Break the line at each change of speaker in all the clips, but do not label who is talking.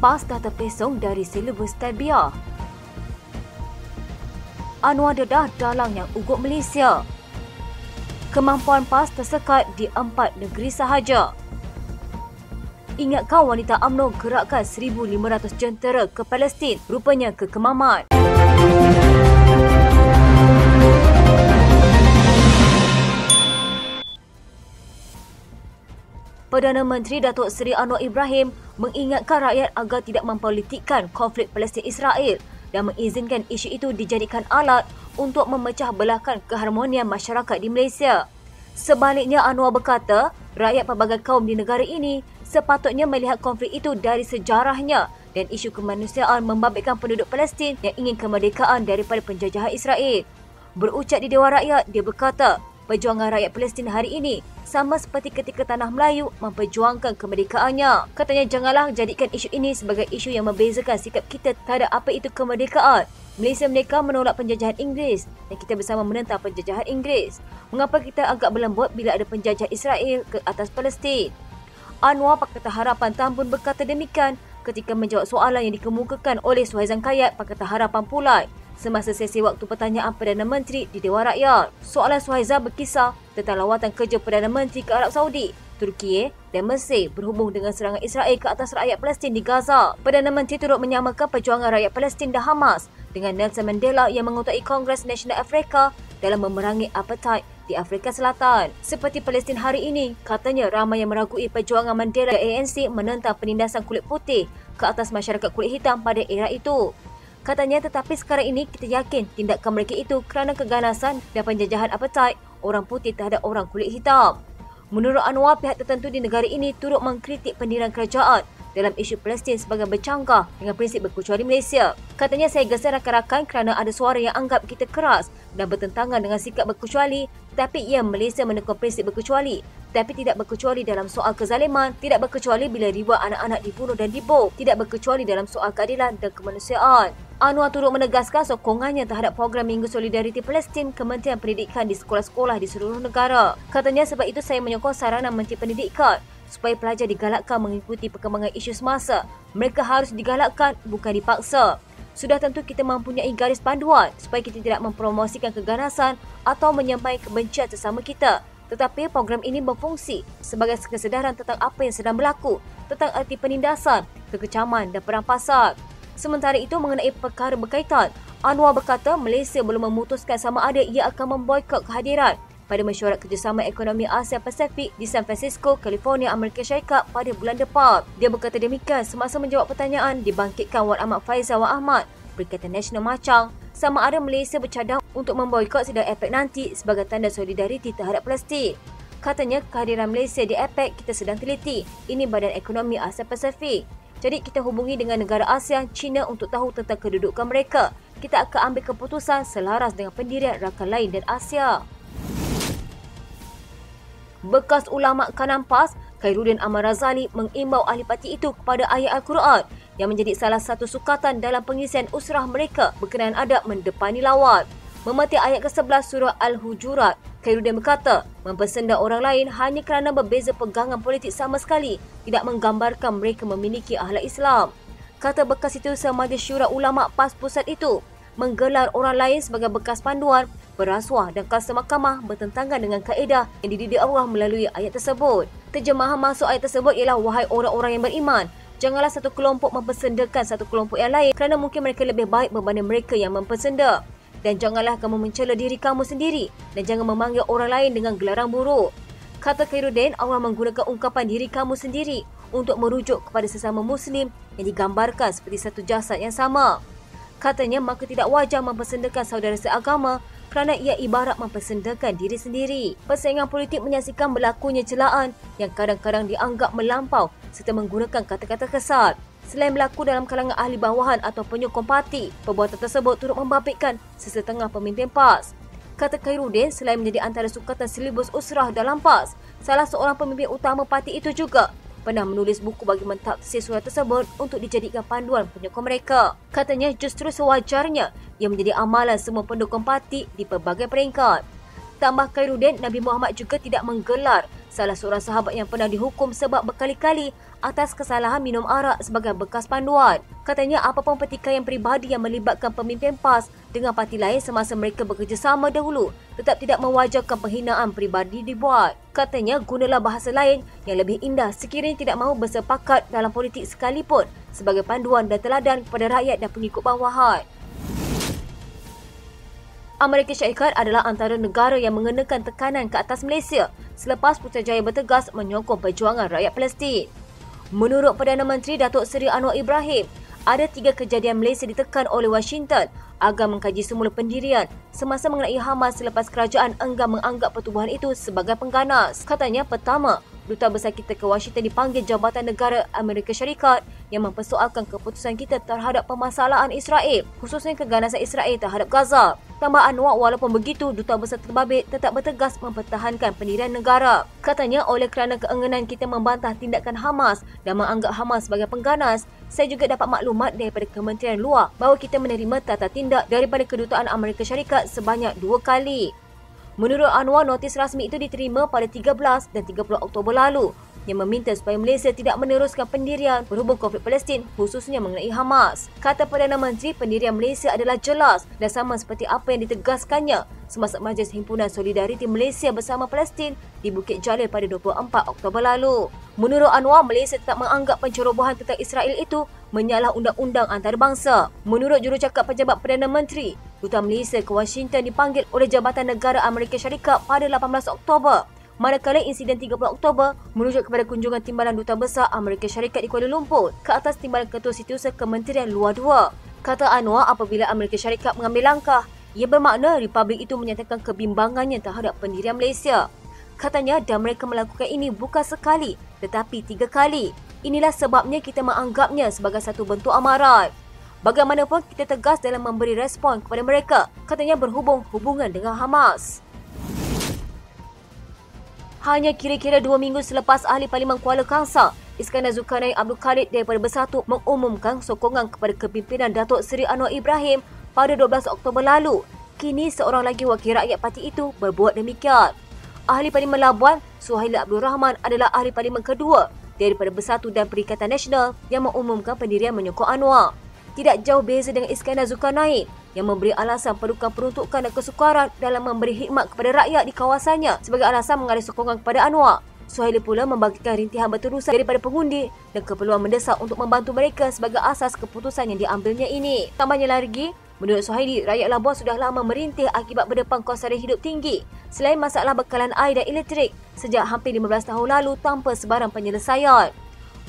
PAS dah terpesong dari silibus tarbiyah. Anwar dedah dalang yang ugut Malaysia. Kemampuan PAS tersekat di 4 negeri sahaja. Ingatkah wanita UMNO gerakkan 1,500 jentera ke Palestin, rupanya ke Kemamat. Perdana Menteri Datuk Seri Anwar Ibrahim mengingatkan rakyat agar tidak mempolitikkan konflik Palestin-Israel dan mengizinkan isu itu dijadikan alat untuk memecah belahkan keharmonian masyarakat di Malaysia. Sebaliknya, Anwar berkata, rakyat pelbagai kaum di negara ini sepatutnya melihat konflik itu dari sejarahnya dan isu kemanusiaan membabitkan penduduk Palestin yang ingin kemerdekaan daripada penjajahan Israel. Berucap di Dewan Rakyat, dia berkata, perjuangan rakyat Palestin hari ini sama seperti ketika tanah Melayu memperjuangkan kemerdekaannya. Katanya, janganlah jadikan isu ini sebagai isu yang membezakan sikap kita terhadap apa itu kemerdekaan. Malaysia merdeka menolak penjajahan Inggeris dan kita bersama menentang penjajahan Inggeris. Mengapa kita agak berlembut bila ada penjajah Israel ke atas Palestin? Anwar Pakatan Harapan Tambun berkata demikian ketika menjawab soalan yang dikemukakan oleh Suhaizan Kayat Pakatan Harapan Pulai semasa sesi waktu pertanyaan Perdana Menteri di Dewan Rakyat. Soalan Suhaizah berkisar tentang lawatan kerja Perdana Menteri ke Arab Saudi, Turki dan Mesir berhubung dengan serangan Israel ke atas rakyat Palestin di Gaza. Perdana Menteri turut menyamakan perjuangan rakyat Palestin dan Hamas dengan Nelson Mandela yang mengotai Kongres Nasional Afrika dalam memerangi apartheid di Afrika Selatan. Seperti Palestin hari ini, katanya ramai yang meragui perjuangan Mandela dan ANC menentang penindasan kulit putih ke atas masyarakat kulit hitam pada era itu. Katanya, tetapi sekarang ini kita yakin tindakan mereka itu kerana keganasan dan penjajahan apartheid orang putih terhadap orang kulit hitam. Menurut Anwar, pihak tertentu di negara ini turut mengkritik pendirian kerajaan dalam isu Palestin sebagai bercanggah dengan prinsip berkecuali Malaysia. Katanya, saya geser rakan-rakan kerana ada suara yang anggap kita keras dan bertentangan dengan sikap berkecuali, tetapi ia Malaysia menekung prinsip berkecuali. Tapi tidak berkecuali dalam soal kezaliman, tidak berkecuali bila ribuan anak-anak dibunuh dan dibom, tidak berkecuali dalam soal keadilan dan kemanusiaan. Anwar turut menegaskan sokongannya terhadap program Minggu Solidariti Palestin Kementerian Pendidikan di sekolah-sekolah di seluruh negara. Katanya, sebab itu saya menyokong saranan Menteri Pendidikan supaya pelajar digalakkan mengikuti perkembangan isu semasa. Mereka harus digalakkan, bukan dipaksa. Sudah tentu kita mempunyai garis panduan supaya kita tidak mempromosikan keganasan atau menyampaikan kebencian sesama kita. Tetapi program ini berfungsi sebagai kesedaran tentang apa yang sedang berlaku, tentang arti penindasan, kekecaman dan perampasan. Sementara itu, mengenai perkara berkaitan, Anwar berkata Malaysia belum memutuskan sama ada ia akan memboikot kehadiran pada mesyuarat kerjasama ekonomi Asia Pasifik di San Francisco, California, Amerika Syarikat pada bulan depan. Dia berkata demikian semasa menjawab pertanyaan dibangkitkan Wan Ahmad Faizal Wan Ahmad, Perikatan Nasional Macang, sama ada Malaysia bercadang untuk memboikot sidang APEC nanti sebagai tanda solidariti terhadap Palestin. Katanya, kehadiran Malaysia di APEC kita sedang teliti. Ini Badan Ekonomi Asia Pasifik. Jadi kita hubungi dengan negara ASEAN, China untuk tahu tentang kedudukan mereka. Kita akan ambil keputusan selaras dengan pendirian rakan lain dan Asia. Bekas ulama kanan PAS, Khairuddin Ahmad Razali mengimbau ahli parti itu kepada ayat Al-Quran yang menjadi salah satu sukatan dalam pengisian usrah mereka berkenaan adab mendepani lawat. Memeti ayat ke-11 surah Al-Hujurat, Khairuddin berkata, mempersenda orang lain hanya kerana berbeza pegangan politik sama sekali tidak menggambarkan mereka memiliki akhlak Islam. Kata bekas itu, Majlis Syura Ulama PAS Pusat itu menggelar orang lain sebagai bekas panduan, berasuah dan kasta mahkamah bertentangan dengan kaedah yang dididik Allah melalui ayat tersebut. Terjemahan maksud ayat tersebut ialah, wahai orang-orang yang beriman, janganlah satu kelompok mempersendakan satu kelompok yang lain kerana mungkin mereka lebih baik berbanding mereka yang mempersenda. Dan janganlah kamu mencela diri kamu sendiri dan jangan memanggil orang lain dengan gelaran buruk. Kata Khairuddin, Allah menggunakan ungkapan diri kamu sendiri untuk merujuk kepada sesama Muslim yang digambarkan seperti satu jasad yang sama. Katanya, maka tidak wajar mempersendakan saudara seagama kerana ia ibarat mempersendakan diri sendiri. Persaingan politik menyaksikan berlakunya celaan yang kadang-kadang dianggap melampau serta menggunakan kata-kata kasar. Selain berlaku dalam kalangan ahli bawahan atau penyokong parti, perbuatan tersebut turut membabitkan sesetengah pemimpin PAS. Kata Khairuddin, selain menjadi antara sukatan silibus usrah dalam PAS, salah seorang pemimpin utama parti itu juga pernah menulis buku bagi mentafsir surah tersebut untuk dijadikan panduan penyokong mereka. Katanya, justru sewajarnya ia menjadi amalan semua pendukung parti di pelbagai peringkat. Tambah Khairuddin, Nabi Muhammad juga tidak menggelar salah seorang sahabat yang pernah dihukum sebab berkali-kali atas kesalahan minum arak sebagai bekas panduan. Katanya apapun pertikaian peribadi yang melibatkan pemimpin PAS dengan parti lain semasa mereka bekerjasama dahulu tetap tidak mewajarkan penghinaan peribadi dibuat. Katanya gunalah bahasa lain yang lebih indah sekiranya tidak mahu bersepakat dalam politik sekalipun sebagai panduan dan teladan kepada rakyat dan pengikut bawahan. Amerika Syarikat adalah antara negara yang mengenakan tekanan ke atas Malaysia selepas Putrajaya bertegas menyokong perjuangan rakyat Palestin. Menurut Perdana Menteri Datuk Seri Anwar Ibrahim, ada 3 kejadian Malaysia ditekan oleh Washington agar mengkaji semula pendirian semasa mengenai Hamas selepas kerajaan enggan menganggap pertubuhan itu sebagai pengganas. Katanya, pertama, Duta Besar kita ke Washington dipanggil Jabatan Negara Amerika Syarikat yang mempersoalkan keputusan kita terhadap permasalahan Israel, khususnya keganasan Israel terhadap Gaza. Tambah Anwar, walaupun begitu, Duta Besar terbabit tetap bertegas mempertahankan pendirian negara. Katanya, oleh kerana keengganan kita membantah tindakan Hamas dan menganggap Hamas sebagai pengganas, saya juga dapat maklumat daripada Kementerian Luar bahawa kita menerima tata tindak daripada Kedutaan Amerika Syarikat sebanyak 2 kali. Menurut Anwar, notis rasmi itu diterima pada 13 dan 30 Oktober lalu yang meminta supaya Malaysia tidak meneruskan pendirian berhubung konflik Palestin khususnya mengenai Hamas. Kata Perdana Menteri, pendirian Malaysia adalah jelas dan sama seperti apa yang ditegaskannya semasa Majlis Himpunan Solidariti Malaysia bersama Palestin di Bukit Jalil pada 24 Oktober lalu. Menurut Anwar, Malaysia tetap menganggap pencerobohan tentang Israel itu menyalah undang-undang antarabangsa. Menurut jurucakap pejabat Perdana Menteri, Duta Malaysia ke Washington dipanggil oleh Jabatan Negara Amerika Syarikat pada 18 Oktober. Manakala insiden 30 Oktober merujuk kepada kunjungan Timbalan Duta Besar Amerika Syarikat di Kuala Lumpur ke atas Timbalan Ketua Setiausaha Kementerian Luar 2. Kata Anwar, apabila Amerika Syarikat mengambil langkah, ia bermakna Republik itu menyatakan kebimbangannya terhadap pendirian Malaysia. Katanya, dan mereka melakukan ini bukan sekali tetapi 3 kali. Inilah sebabnya kita menganggapnya sebagai satu bentuk amaran. Bagaimanapun kita tegas dalam memberi respon kepada mereka, katanya berhubung hubungan dengan Hamas. Hanya kira-kira 2 minggu selepas Ahli Parlimen Kuala Kangsar, Iskandar Zulkarnain Abdul Khalid daripada Bersatu mengumumkan sokongan kepada kepimpinan Datuk Seri Anwar Ibrahim pada 12 Oktober lalu, kini seorang lagi wakil rakyat parti itu berbuat demikian. Ahli Parlimen Labuan, Suhaili Abdul Rahman adalah Ahli Parlimen kedua daripada Bersatu dan Perikatan Nasional yang mengumumkan pendirian menyokong Anwar. Tidak jauh beza dengan Iskandar Zulkarnain yang memberi alasan perlukan peruntukan dan kesukaran dalam memberi khidmat kepada rakyat di kawasannya sebagai alasan mengalih sokongan kepada Anwar. Suhaili pula membagikan rintihan berterusan daripada pengundi dan keperluan mendesak untuk membantu mereka sebagai asas keputusan yang diambilnya ini. Tambahnya lagi, menurut Suhaili, rakyat Labuan sudah lama merintih akibat berdepan kos sara hidup tinggi selain masalah bekalan air dan elektrik sejak hampir 15 tahun lalu tanpa sebarang penyelesaian.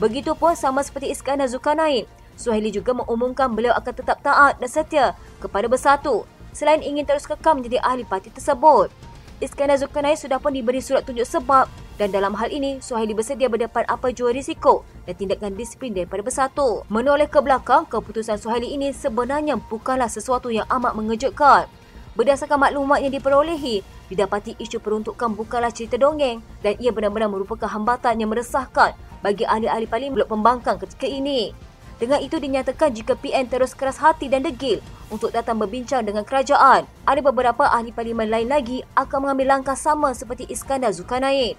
Begitupun sama seperti Iskandar Zulkarnain, Suhaili juga mengumumkan beliau akan tetap taat dan setia kepada Bersatu selain ingin terus kekal menjadi ahli parti tersebut. Iskandar Zulkarnain sudah pun diberi surat tunjuk sebab dan dalam hal ini Suhaili bersedia berdepan apa jua risiko dan tindakan disiplin daripada Bersatu. Menoleh ke belakang, keputusan Suhaili ini sebenarnya bukanlah sesuatu yang amat mengejutkan. Berdasarkan maklumat yang diperolehi, didapati isu peruntukan bukanlah cerita dongeng dan ia benar-benar merupakan hambatan yang meresahkan bagi ahli-ahli Parlimen Blok Pembangkang ketika ini. Dengan itu dinyatakan jika PN terus keras hati dan degil untuk datang berbincang dengan kerajaan, ada beberapa ahli parlimen lain lagi akan mengambil langkah sama seperti Iskandar Zulkarnain.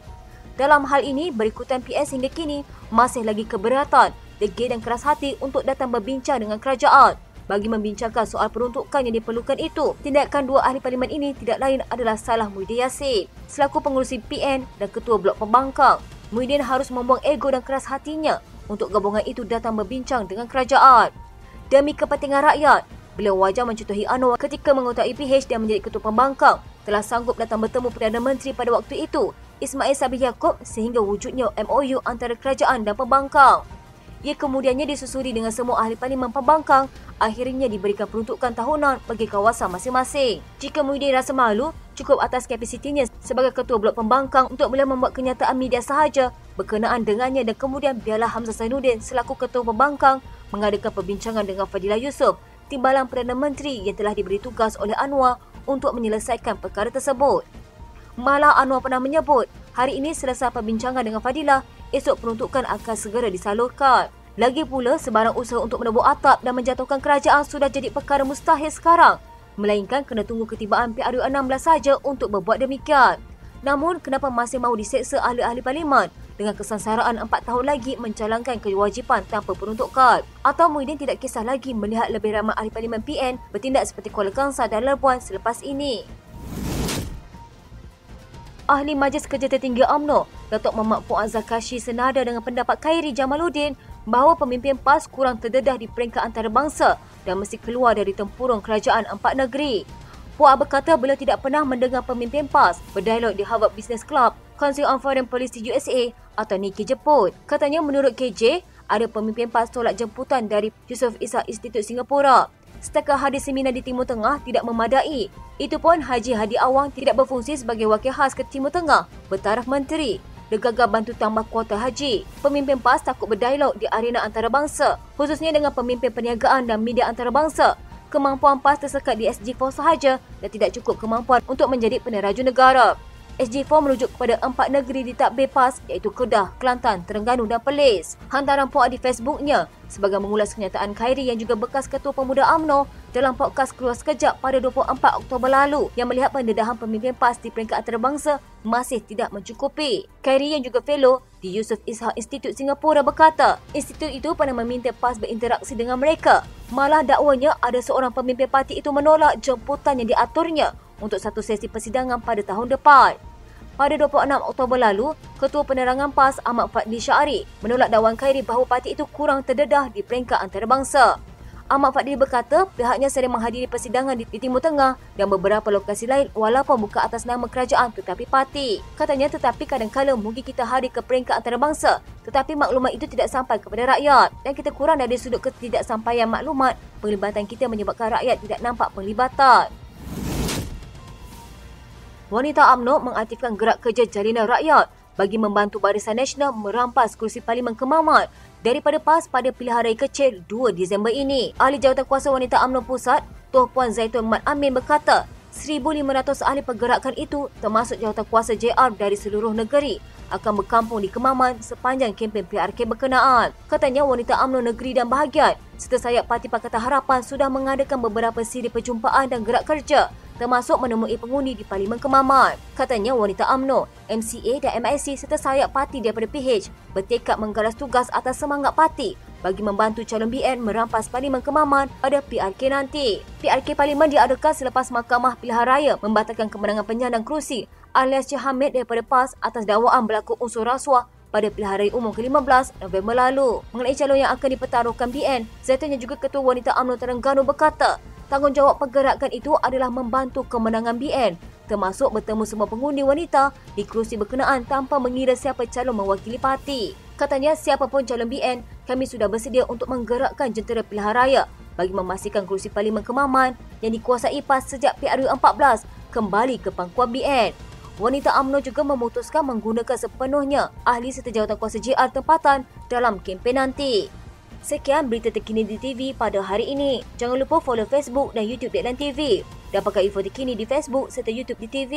Dalam hal ini, berikutan PN hingga kini masih lagi keberatan, degil dan keras hati untuk datang berbincang dengan kerajaan bagi membincangkan soal peruntukan yang diperlukan itu. Tindakan 2 ahli parlimen ini tidak lain adalah Salah Muhyiddin Yassin. Selaku pengurusi PN dan Ketua Blok Pembangkang, Muhyiddin harus membuang ego dan keras hatinya untuk gabungan itu datang berbincang dengan kerajaan. Demi kepentingan rakyat, beliau wajar mencontohi Anwar ketika mengotak PH dan menjadi Ketua Pembangkang telah sanggup datang bertemu Perdana Menteri pada waktu itu, Ismail Sabri Yaakob, sehingga wujudnya MOU antara kerajaan dan pembangkang. Ia kemudiannya disusuri dengan semua ahli parlimen pembangkang akhirnya diberikan peruntukan tahunan bagi kawasan masing-masing. Jika Muhyiddin rasa malu, cukup atas kapasitinya sebagai Ketua Blok Pembangkang untuk beliau membuat kenyataan media sahaja berkenaan dengannya dan kemudian biarlah Hamzah Zainuddin selaku Ketua Pembangkang mengadakan perbincangan dengan Fadilah Yusof, Timbalan Perdana Menteri yang telah diberi tugas oleh Anwar untuk menyelesaikan perkara tersebut. Malah Anwar pernah menyebut, hari ini selesai perbincangan dengan Fadilah, esok peruntukan akan segera disalurkan. Lagi pula, sebarang usaha untuk menebuk atap dan menjatuhkan kerajaan sudah jadi perkara mustahil sekarang, melainkan kena tunggu ketibaan PRU 16 saja untuk berbuat demikian. Namun, kenapa masih mahu diseksa ahli-ahli parlimen dengan kesengsaraan 4 tahun lagi mencalonkan kewajipan tanpa peruntukan? Atau Muhyiddin tidak kisah lagi melihat lebih ramai ahli parlimen PN bertindak seperti Kuala Kangsar dan Labuan selepas ini? Ahli Majlis Kerja Tertinggi UMNO, Datuk Muhammad Fuad Zakashi senada dengan pendapat Khairi Jamaluddin bahawa pemimpin PAS kurang terdedah di peringkat antarabangsa dan mesti keluar dari tempurung kerajaan empat negeri. Fuad berkata beliau tidak pernah mendengar pemimpin PAS berdialog di Harvard Business Club, Council on Foreign Policy USA atau NIKI Jepun. Katanya menurut KJ, ada pemimpin PAS tolak jemputan dari Yusof Ishak Institut Singapura. Setakat hadir seminar di Timur Tengah tidak memadai. Itu pun Haji Hadi Awang tidak berfungsi sebagai wakil khas ke Timur Tengah, bertaraf menteri. Dia gagal bantu tambah kuota haji. Pemimpin PAS takut berdialog di arena antarabangsa, khususnya dengan pemimpin perniagaan dan media antarabangsa. Kemampuan PAS tersekat di SG4 sahaja dan tidak cukup kemampuan untuk menjadi peneraju negara. SG4 merujuk kepada 4 negeri ditadbir PAS iaitu Kedah, Kelantan, Terengganu dan Perlis. Hantaran Fuad di Facebooknya sebagai mengulas kenyataan Khairi yang juga bekas Ketua Pemuda UMNO dalam podcast Keluar Sekejap pada 24 Oktober lalu yang melihat pendedahan pemimpin PAS di peringkat antarabangsa masih tidak mencukupi. Khairi yang juga fellow di Yusof Ishak Institut Singapura berkata, institut itu pernah meminta PAS berinteraksi dengan mereka. Malah dakwanya ada seorang pemimpin parti itu menolak jemputan yang diaturnya untuk satu sesi persidangan pada tahun depan. Pada 26 Oktober lalu, Ketua Penerangan PAS Ahmad Fadli Syari menolak dakwaan Khairi bahawa parti itu kurang terdedah di peringkat antarabangsa. Ahmad Fadli berkata pihaknya sering menghadiri persidangan di Timur Tengah dan beberapa lokasi lain walaupun bukan atas nama kerajaan tetapi parti. Katanya tetapi kadang-kadang mungkin kita hadir ke peringkat antarabangsa tetapi maklumat itu tidak sampai kepada rakyat dan kita kurang dari sudut ketidaksampaian maklumat, penglibatan kita menyebabkan rakyat tidak nampak penglibatan. Wanita UMNO mengaktifkan gerak kerja Jalinan Rakyat bagi membantu Barisan Nasional merampas kerusi Parlimen Kemaman daripada PAS pada pilihan raya kecil 2 Disember ini. Ahli Jawatankuasa Wanita UMNO Pusat, Tuan Puan Zaitun Mat Amin berkata, 1,500 ahli pergerakan itu termasuk jawatankuasa JR dari seluruh negeri akan berkampung di Kemaman sepanjang kempen PRK berkenaan. Katanya wanita UMNO negeri dan bahagian serta sayap Parti Pakatan Harapan sudah mengadakan beberapa siri perjumpaan dan gerak kerja termasuk menemui pengundi di Parlimen Kemaman. Katanya wanita UMNO, MCA dan MIC serta sayap parti daripada PH bertekad menggaras tugas atas semangat parti bagi membantu calon BN merampas Parlimen Kemaman pada PRK nanti. PRK Parlimen diadakan selepas Mahkamah Pilihan Raya membatalkan kemenangan penyandang kerusi alias Cik Hamid daripada PAS atas dakwaan berlaku unsur rasuah pada pilihan raya umum ke-15 November lalu. Mengenai calon yang akan dipertaruhkan BN, Zaitun yang juga Ketua Wanita UMNO Terengganu berkata, tanggungjawab pergerakan itu adalah membantu kemenangan BN, termasuk bertemu semua pengundi wanita di kerusi berkenaan tanpa mengira siapa calon mewakili parti. Katanya siapapun calon BN, kami sudah bersedia untuk menggerakkan jentera pilihan raya bagi memastikan kerusi Parlimen Kemaman yang dikuasai PAS sejak PRU 14 kembali ke pangkuan BN. Wanita UMNO juga memutuskan menggunakan sepenuhnya ahli serta jawatankuasa JR tempatan dalam kempen nanti. Sekian berita terkini di TV pada hari ini. Jangan lupa follow Facebook dan YouTube Deadline TV. Dapatkan info terkini di Facebook serta YouTube di TV.